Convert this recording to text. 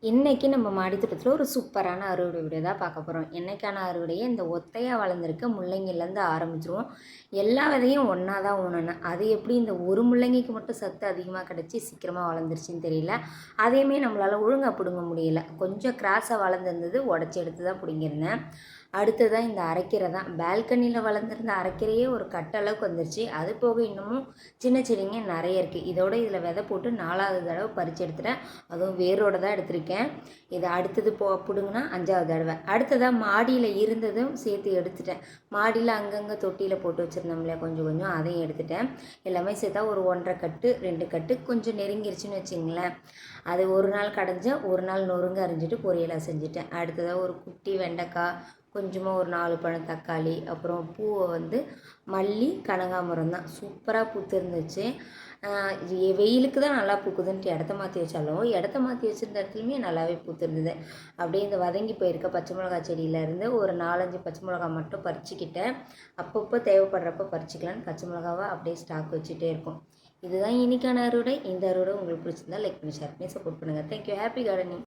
இன்றைக்கி நம்ம மாடித்தோட்டத்தில் ஒரு சூப்பரான அறுவடை வீடியோ தான் பார்க்க போகிறோம். என்னைக்கான அறுவடையை இந்த ஒத்தையாக வளர்ந்துருக்க முள்ளங்கிலேருந்து ஆரம்பிச்சிருவோம். எல்லா விதையும் ஒன்றா தான் ஊனணும். அது எப்படி இந்த ஒரு முள்ளங்கிக்கு மட்டும் சத்து அதிகமாக கிடச்சி சீக்கிரமாக வளர்ந்துருச்சுன்னு தெரியல. அதையுமே நம்மளால் ஒழுங்காக பிடுங்க முடியல. கொஞ்சம் கிராஸாக வளர்ந்துருந்தது, உடச்சி எடுத்து தான் பிடிங்கிருந்தேன். அடுத்ததான் இந்த அரைக்கீரை தான். பால்கனியில் வளர்ந்துருந்த அரைக்கீரையே ஒரு கட்டளவுக்கு வந்துருச்சு. அது போக இன்னமும் சின்ன செடிங்க நிறைய இருக்குது. இதோட இதில் விதை போட்டு 4வது தடவை பறித்து எடுத்துட்டேன். அதுவும் வேரோடு தான் எடுத்திருக்கேன். இது அடுத்தது பிடுங்கினா 5வது தடவை. அடுத்ததாக மாடியில் இருந்ததும் சேர்த்து எடுத்துட்டேன். மாடியில் அங்கங்கே தொட்டியில் போட்டு வச்சுருந்தோம் இல்லையா, கொஞ்சம் கொஞ்சம் அதையும் எடுத்துட்டேன். எல்லாமே சேர்த்தா ஒரு 1.5 கட்டு 2 கட்டு கொஞ்சம் நெருங்கிருச்சுன்னு வச்சுங்களேன். அது ஒரு நாள் கடைஞ்சேன், ஒரு நாள் நொறுங்க அரிஞ்சிட்டு பொரியலாக செஞ்சுட்டேன். அடுத்ததாக ஒரு குட்டி வெண்டைக்காய், கொஞ்சமாக ஒரு 4 பழம் தக்காளி, அப்புறம் பூவை மல்லி கனகாமரம் தான் சூப்பராக பூத்துருந்துச்சு. வெயிலுக்கு தான் நல்லா பூக்குதுன்ட்டு இடத்த மாற்றி வச்சாலும் இடத்த மாற்றி வச்சுருந்த இடத்துலையுமே நல்லாவே பூத்துருந்தது. அப்படியே இந்த வதங்கி போயிருக்க பச்சை மிளகா செடியிலேருந்து ஒரு 4-5 பச்சை மிளகா மட்டும் பறிச்சுக்கிட்டேன். அப்பப்போ தேவைப்படுறப்ப பறிச்சிக்கலான்னு பச்சை மிளகாவை அப்படியே ஸ்டாக் வச்சுட்டே இருக்கும். இதுதான் இன்றைக்கான அறுவடை. இந்த அறுவடை உங்களுக்கு பிடிச்சிருந்தா லைக் பண்ணி ஷேர் பண்ணி சப்போர்ட் பண்ணுங்கள். தேங்க்யூ. Happy gardening.